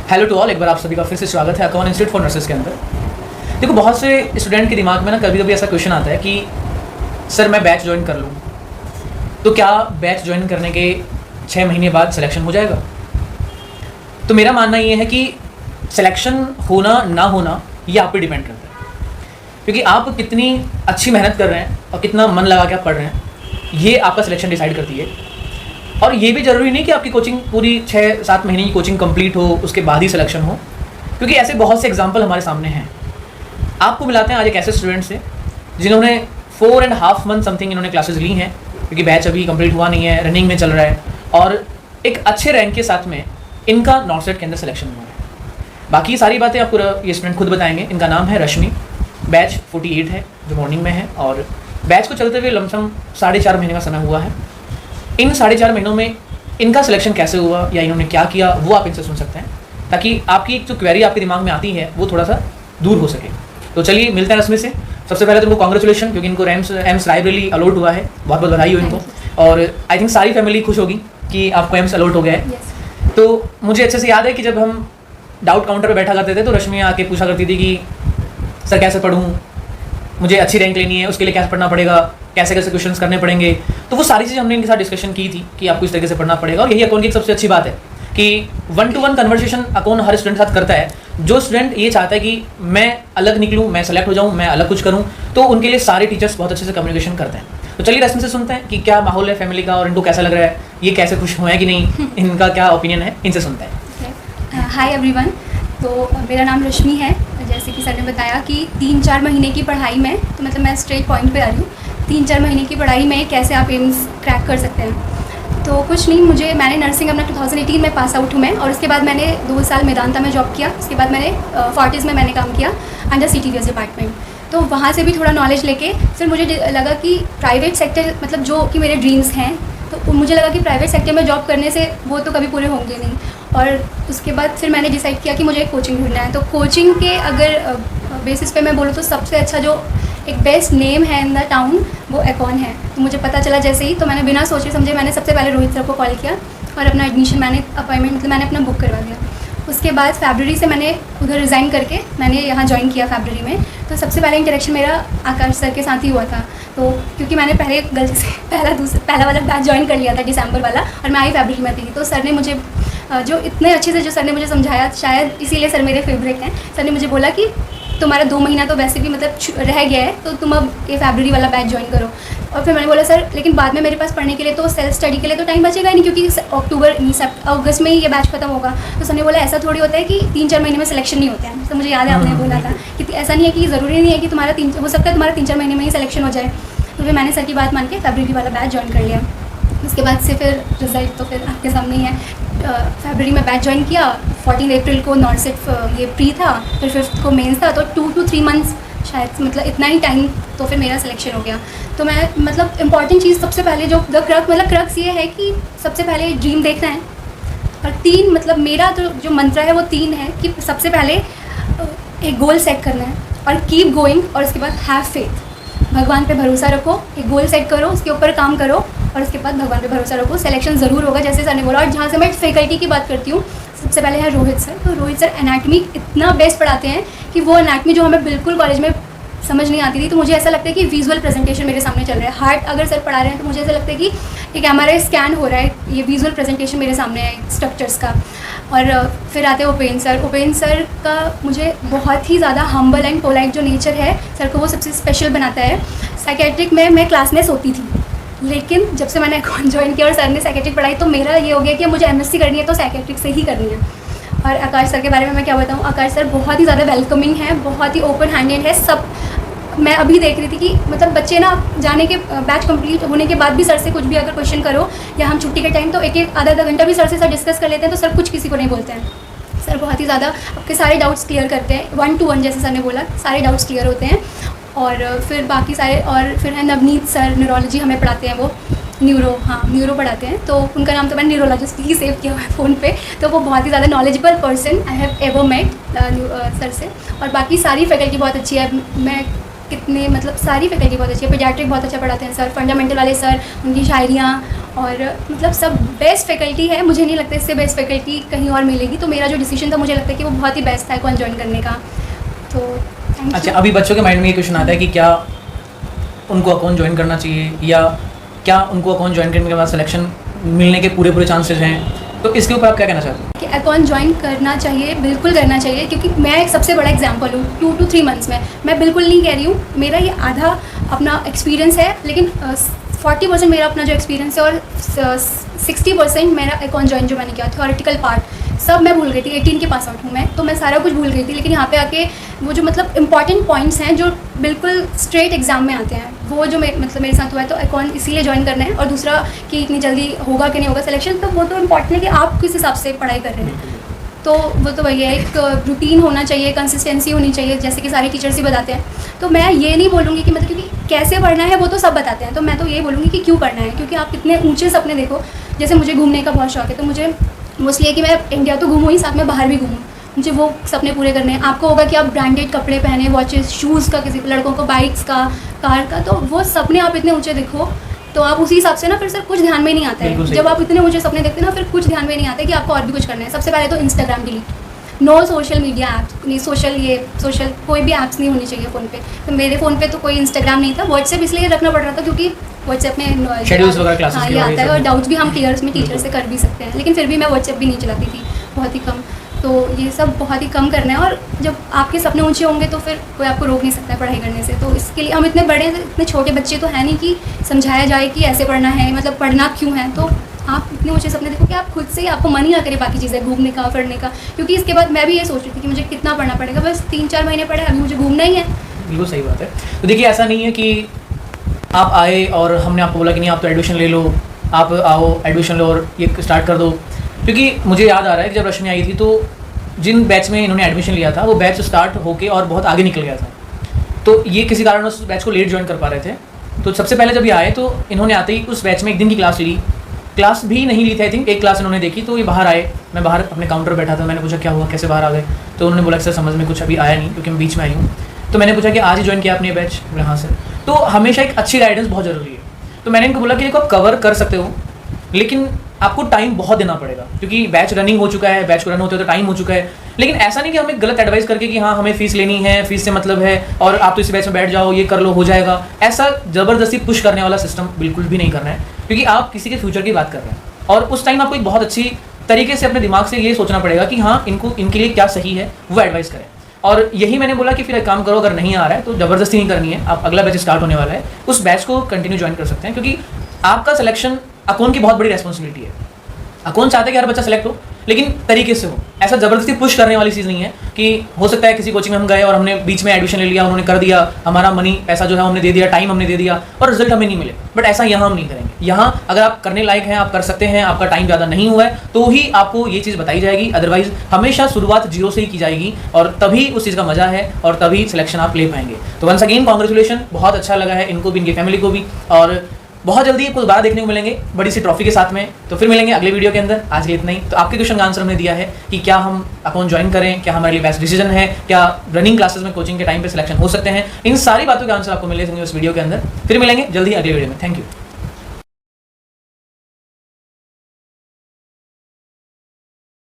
Hello to all, एक बार आप सभी का फिर से स्वागत है अकाउंट इंस्टीट्यूट फॉर नर्सेस के अंदर। देखो, बहुत से स्टूडेंट के दिमाग में ना कभी कभी ऐसा क्वेश्चन आता है कि सर मैं बैच ज्वाइन कर लूँ तो क्या बैच ज्वाइन करने के 6 महीने बाद सिलेक्शन हो जाएगा। तो मेरा मानना ये है कि सिलेक्शन होना ना होना ये आप पे डिपेंड करता है, क्योंकि आप कितनी अच्छी मेहनत कर रहे हैं और कितना मन लगा के आप पढ़ रहे हैं ये आपका सिलेक्शन डिसाइड करती है। और ये भी ज़रूरी नहीं कि आपकी कोचिंग पूरी 6-7 महीने की कोचिंग कंप्लीट हो उसके बाद ही सिलेक्शन हो, क्योंकि ऐसे बहुत से एग्जांपल हमारे सामने हैं। आपको मिलाते हैं आज एक ऐसे स्टूडेंट से जिन्होंने 4.5 मंथ समथिंग इन्होंने क्लासेस ली हैं, क्योंकि बैच अभी कंप्लीट हुआ नहीं है, रनिंग में चल रहा है, और एक अच्छे रैंक के साथ में इनका नॉर्सेट के अंदर सिलेक्शन हुआ है। बाकी सारी बातें आपको ये स्टूडेंट खुद बताएंगे। इनका नाम है रश्मि, बैच 48 है जो मॉर्निंग में है, और बैच को चलते हुए लमसम 4.5 महीने का समय हुआ है। इन 4.5 महीनों में इनका सिलेक्शन कैसे हुआ या इन्होंने क्या किया वो आप इनसे सुन सकते हैं, ताकि आपकी जो क्वेरी आपके दिमाग में आती है वो थोड़ा सा दूर हो सके। तो चलिए मिलते हैं रश्मि से। सबसे पहले तो उनको कॉन्ग्रेचुलेशन, क्योंकि इनको एम्स रायबरेली अलॉट हुआ है, बहुत बहुत बधाई हो इनको। और आई थिंक सारी फैमिली खुश होगी कि आपको एम्स अलॉट हो गया है। तो मुझे अच्छे से याद है कि जब हम डाउट काउंटर पर बैठा करते थे तो रश्मि आके पूछा करती थी कि सर कैसे पढ़ूँ, मुझे अच्छी रैंक लेनी है, उसके लिए कैसे पढ़ना पड़ेगा, कैसे कैसे क्वेश्चंस करने पड़ेंगे। तो वो सारी चीज़ें हमने इनके साथ डिस्कशन की थी कि आपको इस तरीके से पढ़ना पड़ेगा। और यही अकाउंट की एक सबसे अच्छी बात है कि 1-to-1 कन्वर्सेशन अकाउंट हर स्टूडेंट के साथ करता है। जो स्टूडेंट ये चाहता है कि मैं अलग निकलूँ, मैं सेलेक्ट हो जाऊँ, मैं अलग कुछ करूँ, तो उनके लिए सारे टीचर्स बहुत अच्छे से कम्युनिकेशन करते हैं। तो चलिए रश्मि से सुनते हैं कि क्या माहौल है फैमिली का और इनको कैसा लग रहा है, ये कैसे खुश हुए हैं कि नहीं, इनका क्या ओपिनियन है, इनसे सुनते हैं। Hi everyone. तो मेरा नाम रश्मि है। जैसे कि सर ने बताया कि 3-4 महीने की पढ़ाई में, तो मतलब मैं स्ट्रेट पॉइंट पे आ रही हूँ, 3-4 महीने की पढ़ाई में कैसे आप एम्स क्रैक कर सकते हैं। तो कुछ नहीं, मैंने नर्सिंग अपना 2018 में पास आउट हूँ मैं, और उसके बाद मैंने 2 साल मेदांता में जॉब किया। उसके बाद मैंने फोर्टिस में मैंने काम किया अंडर CTVS डिपार्टमेंट। तो वहाँ से भी थोड़ा नॉलेज लेके फिर मुझे लगा कि प्राइवेट सेक्टर मतलब जो कि मेरे ड्रीम्स हैं, तो मुझे लगा कि प्राइवेट सेक्टर में जॉब करने से वो तो कभी पूरे होंगे नहीं। और उसके बाद फिर मैंने डिसाइड किया कि मुझे एक कोचिंग ढूंढना है। तो कोचिंग के अगर बेसिस पे मैं बोलूँ तो सबसे अच्छा जो एक बेस्ट नेम है इन द टाउन वो एकॉन है। तो मुझे पता चला जैसे ही, तो मैंने बिना सोचे समझे मैंने सबसे पहले रोहित सर को कॉल किया और अपना एडमिशन मैंने मैंने अपना बुक करवा दिया। उसके बाद फरवरी से मैंने उधर रिज़ाइन करके मैंने यहाँ ज्वाइन किया फरवरी में। तो सबसे पहले इंटरेक्शन मेरा आकाश सर के साथ ही हुआ था। तो क्योंकि मैंने पहले गलती से पहला वाला बैच ज्वाइन कर लिया था दिसंबर वाला, और मैं आई फरवरी में थी। तो सर ने मुझे जो इतने अच्छे से जो सर ने मुझे समझाया, शायद इसीलिए सर मेरे फेवरेट हैं। सर ने मुझे बोला कि तुम्हारा 2 महीना तो वैसे भी मतलब रह गया है, तो तुम अब ये फरवरी वाला बैच ज्वाइन करो। और फिर मैंने बोला सर लेकिन बाद में मेरे पास पढ़ने के लिए तो सेल्फ स्टडी के लिए तो टाइम बचेगा ही नहीं, क्योंकि अगस्त में ही ये बैच खत्म होगा। तो सर ने बोला ऐसा थोड़ी होता है कि 3-4 महीने में सिलेक्शन नहीं होता है। तो मुझे याद है आपने बोला था कि ऐसा नहीं है कि ज़रूरी नहीं है कि तुम्हारा हो सकता है तुम्हारा 3-4 महीने में ही सिलेक्शन हो जाए। तो फिर मैंने सर की बात मान के फरवरी वाला बैच ज्वाइन कर लिया। उसके बाद से फिर रिजल्ट तो फिर आपके सामने ही है। फरवरी में बैच ज्वाइन किया, 14 अप्रैल को नॉर्सेट ये प्री था, फिर 5th को मेंस था। तो 2 to 3 मंथ्स शायद, मतलब इतना ही टाइम, तो फिर मेरा सिलेक्शन हो गया। तो मैं मतलब इम्पॉर्टेंट चीज़ सबसे पहले जो क्रक्स ये है कि सबसे पहले ड्रीम देखना है। और 3 मतलब मेरा तो जो मंत्र है वो 3 है कि सबसे पहले एक गोल सेट करना है और कीप गोइंग, और उसके बाद हैव फेथ, भगवान पे भरोसा रखो, एक गोल सेट करो, उसके ऊपर काम करो, और उसके बाद भगवान पे भरोसा रखो, सिलेक्शन ज़रूर होगा जैसे सर ने बोला। और जहाँ से मैं फैकल्टी की बात करती हूँ, सबसे पहले है रोहित सर। तो रोहित सर एनाटमी इतना बेस्ट पढ़ाते हैं कि वो एनाटमी जो हमें बिल्कुल कॉलेज में समझ नहीं आती थी, तो मुझे ऐसा लगता है कि विजुअल प्रेजेंटेशन मेरे सामने चल रहा है। हार्ट अगर सर पढ़ा रहे हैं तो मुझे ऐसा लगता है कि एक MRI स्कैन हो रहा है, ये विजुअल प्रेजेंटेशन मेरे सामने है स्ट्रक्चर्स का। और फिर आते हैं उपेंद्र सर का मुझे बहुत ही ज़्यादा हम्बल एंड पोलाइट जो नेचर है सर को वो सबसे स्पेशल बनाता है। साइकेट्रिक में मैं क्लास में सोती थी, लेकिन जब से मैंने अकाउंट ज्वाइन किया और सर ने साइकेट्रिक पढ़ाई, तो मेरा ये हो गया कि मुझे MSc करनी है तो साइकेट्रिक से ही करनी है। और आकाश सर के बारे में मैं क्या बताऊँ, आकाश सर बहुत ही ज़्यादा वेलकमिंग है, बहुत ही ओपन हैंडेड है। सब मैं अभी देख रही थी कि मतलब बच्चे ना जाने के बैच कंप्लीट होने के बाद भी सर से कुछ भी अगर क्वेश्चन करो, या हम छुट्टी के टाइम तो एक आधा घंटा भी सर से डिस्कस कर लेते हैं, तो सर कुछ किसी को नहीं बोलते हैं। सर बहुत ही ज़्यादा आपके सारे डाउट्स क्लियर करते हैं, 1-to-1 जैसे सर ने बोला, सारे डाउट्स क्लियर होते हैं। और फिर बाकी सारे, और फिर है नवनीत सर, न्यूरोलॉजी हमें पढ़ाते हैं, वो न्यूरो पढ़ाते हैं। तो उनका नाम तो मैंने न्यूरोलॉजिस्ट ही सेव किया हुआ है फ़ोन पे। तो वो बहुत ही ज़्यादा knowledgeable person I have ever met sir से। और बाकी सारी फैकल्टी बहुत अच्छी है, मैं कितने मतलब सारी फैकल्टी बहुत अच्छी है। पीडियाट्रिक बहुत अच्छा पढ़ाते हैं सर, फंडामेंटल वाले सर, उनकी शायरियाँ और मतलब सब बेस्ट फैकल्टी है, मुझे नहीं लगता इससे बेस्ट फैकल्टी कहीं और मिलेगी। तो मेरा जो डिसीजन था मुझे लगता है कि वो बहुत ही बेस्ट था अकाउंट ज्वाइन करने का। तो थैंक अच्छा, यू। अभी बच्चों के माइंड में ये क्वेश्चन आता है कि क्या उनको अकाउंट ज्वाइन करना चाहिए, या क्या उनको अकाउंट ज्वाइन करने के बाद सिलेक्शन मिलने के पूरे चांसेस हैं, तो इसके ऊपर आप क्या कहना चाहते हैं? कि अकाउंट ज्वाइन करना चाहिए, बिल्कुल करना चाहिए, क्योंकि मैं एक सबसे बड़ा एग्जांपल हूँ। 2 to 3 मंथ्स में, मैं बिल्कुल नहीं कह रही हूँ, मेरा ये आधा अपना एक्सपीरियंस है, लेकिन 40% मेरा अपना जो एक्सपीरियंस है और 60% मेरा अकाउंट ज्वाइन जो मैंने किया, थ्योरेटिकल पार्ट सब मैं भूल गई थी। 18 के पास आउट हूँ मैं, तो मैं सारा कुछ भूल गई थी। लेकिन यहाँ पे आके वो जो मतलब इंपॉर्टेंट पॉइंट्स हैं जो बिल्कुल स्ट्रेट एग्जाम में आते हैं, वो जो मेरे साथ हुआ है। तो अकाउंट इसीलिए ज्वाइन करना है। और दूसरा कि इतनी जल्दी होगा कि नहीं होगा सिलेक्शन, तो वो तो इम्पॉर्टेंट है कि आप किस हिसाब से पढ़ाई कर रहे हैं। तो वो तो वही है, एक रूटीन होना चाहिए, कंसिस्टेंसी होनी चाहिए, जैसे कि सारे टीचर्स ही बताते हैं। तो मैं ये नहीं बोलूँगी कि मतलब, क्योंकि कैसे पढ़ना है वो तो सब बताते हैं, तो मैं तो ये बोलूँगी कि क्यों पढ़ना है। क्योंकि आप इतने ऊंचे सपने देखो, जैसे मुझे घूमने का बहुत शौक है, तो मुझे मोस्टली है कि मैं इंडिया तो घूमूँ ही, साथ में बाहर भी घूमूँ, मुझे वो सपने पूरे करने हैं। आपको होगा कि आप ब्रांडेड कपड़े पहने, वॉचेस, शूज़ का, किसी लड़कों को बाइक्स का, कार का, तो वो सपने आप इतने ऊँचे देखो, तो आप उसी हिसाब से ना फिर सर कुछ ध्यान में नहीं आता है। जब आप इतने ऊंचे सपने देखते हैं ना, फिर कुछ ध्यान में नहीं आता है कि आपको और भी कुछ करना है। सबसे पहले तो Instagram delete, no social media apps, नहीं सोशल कोई भी ऐप्स नहीं होनी चाहिए फ़ोन पे। तो मेरे फ़ोन पे तो कोई इंस्टाग्राम नहीं था। व्हाट्सएप इसलिए रखना पड़ रहा था क्योंकि व्हाट्सएप में शेड्यूल्स वगैरह क्लासेस हाँ ये आता है, और डाउट्स भी हम क्लियर में टीचर से कर भी सकते हैं। लेकिन फिर भी मैं व्हाट्सएप भी नहीं चलाती थी, बहुत ही कम। तो ये सब बहुत ही कम करना है। और जब आपके सपने ऊंचे होंगे तो फिर कोई आपको रोक नहीं सकता है पढ़ाई करने से। तो इसके लिए हम इतने बड़े हैं, इतने छोटे बच्चे तो हैं नहीं कि समझाया जाए कि ऐसे पढ़ना है, मतलब पढ़ना क्यों है। तो आप इतने ऊंचे सपने देखो कि आप खुद से ही, आपको मन ही ना करे बाकी चीज़ें, घूमने का, पढ़ने का। क्योंकि इसके बाद मैं भी ये सोच रही थी कि मुझे कितना पढ़ना पड़ेगा, बस 3-4 महीने पढ़े, अभी मुझे घूमना ही है। बिल्कुल सही बात है। तो देखिए, ऐसा नहीं है कि आप आए और हमने आपको बोला कि नहीं आप तो एडमिशन ले लो, आप आओ एडमिशन लो और ये स्टार्ट कर दो। क्योंकि मुझे याद आ रहा है कि जब रश्मि आई थी तो जिन बैच में इन्होंने एडमिशन लिया था वो बैच स्टार्ट होके और बहुत आगे निकल गया था। तो ये किसी कारण उस बैच को लेट ज्वाइन कर पा रहे थे। तो सबसे पहले जब ये आए तो इन्होंने आते ही उस बैच में एक दिन की क्लास भी नहीं ली थी। आई थिंक एक क्लास इन्होंने देखी। तो ये बाहर आए, मैं बाहर अपने काउंटर बैठा था, मैंने पूछा क्या हुआ, कैसे बाहर आ गए। तो उन्होंने बोला कि सर समझ में कुछ अभी आया नहीं क्योंकि मैं बीच में आई हूँ। तो मैंने पूछा कि आज ही ज्वाइन किया आपने ये बैच? हाँ सर। तो हमेशा एक अच्छी गाइडेंस बहुत ज़रूरी है। तो मैंने इनको बोला कि देखो आप कवर कर सकते हो, लेकिन आपको टाइम बहुत देना पड़ेगा क्योंकि बैच रनिंग हो चुका है, बैच को रन होते हो तो टाइम हो चुका है। लेकिन ऐसा नहीं कि हमें गलत एडवाइस करके कि हाँ हमें फीस लेनी है, फीस से मतलब है और आप तो इस बैच में बैठ जाओ, ये कर लो, हो जाएगा। ऐसा ज़बरदस्ती पुश करने वाला सिस्टम बिल्कुल भी नहीं करना है, क्योंकि आप किसी के फ्यूचर की बात कर रहे हैं। और उस टाइम आपको एक बहुत अच्छी तरीके से अपने दिमाग से ये सोचना पड़ेगा कि हाँ इनको इनके लिए क्या सही है, वो एडवाइस करें। और यही मैंने बोला कि फिर एक काम करो, अगर नहीं आ रहा है तो ज़बरदस्ती नहीं करनी है। आप अगला बैच स्टार्ट होने वाला है, उस बैच को कंटिन्यू ज्वाइन कर सकते हैं, क्योंकि आपका सिलेक्शन अकाउंट की बहुत बड़ी रेस्पॉन्सिबिलिटी है। अकाउंट चाहते हैं कि हर बच्चा सेलेक्ट हो, लेकिन तरीके से हो। ऐसा ज़बरदस्ती पुश करने वाली चीज़ नहीं है कि हो सकता है किसी कोचिंग में हम गए और हमने बीच में एडमिशन ले लिया, उन्होंने कर दिया, हमारा मनी पैसा जो है हमने दे दिया, टाइम हमने दे दिया और रिजल्ट हमें नहीं मिले। बट ऐसा यहाँ हम नहीं करेंगे। यहाँ अगर आप करने लायक हैं, आप कर सकते हैं, आपका टाइम ज़्यादा नहीं हुआ है, तो ही आपको ये चीज़ बताई जाएगी। अदरवाइज हमेशा शुरुआत जीरो से ही की जाएगी और तभी उस चीज़ का मजा है और तभी सिलेक्शन आप ले पाएंगे। तो वंस अगेन कॉन्ग्रेचुलेशन, बहुत अच्छा लगा है इनको भी, इनकी फैमिली को भी। और बहुत जल्दी आपको दोबारा देखने को मिलेंगे बड़ी सी ट्रॉफी के साथ में। तो फिर मिलेंगे अगले वीडियो के अंदर। आज के इतना ही। तो आपके क्वेश्चन का आंसर हमने दिया है कि क्या हम अकाउंट ज्वाइन करें, क्या हमारे लिए बेस्ट डिसीजन है, क्या रनिंग क्लासेस में कोचिंग के टाइम पे सिलेक्शन हो सकते हैं। इन सारी बातों के आंसर आपको मिलेंगे इस वीडियो के अंदर। फिर मिलेंगे जल्दी अगले वीडियो में। Thank you.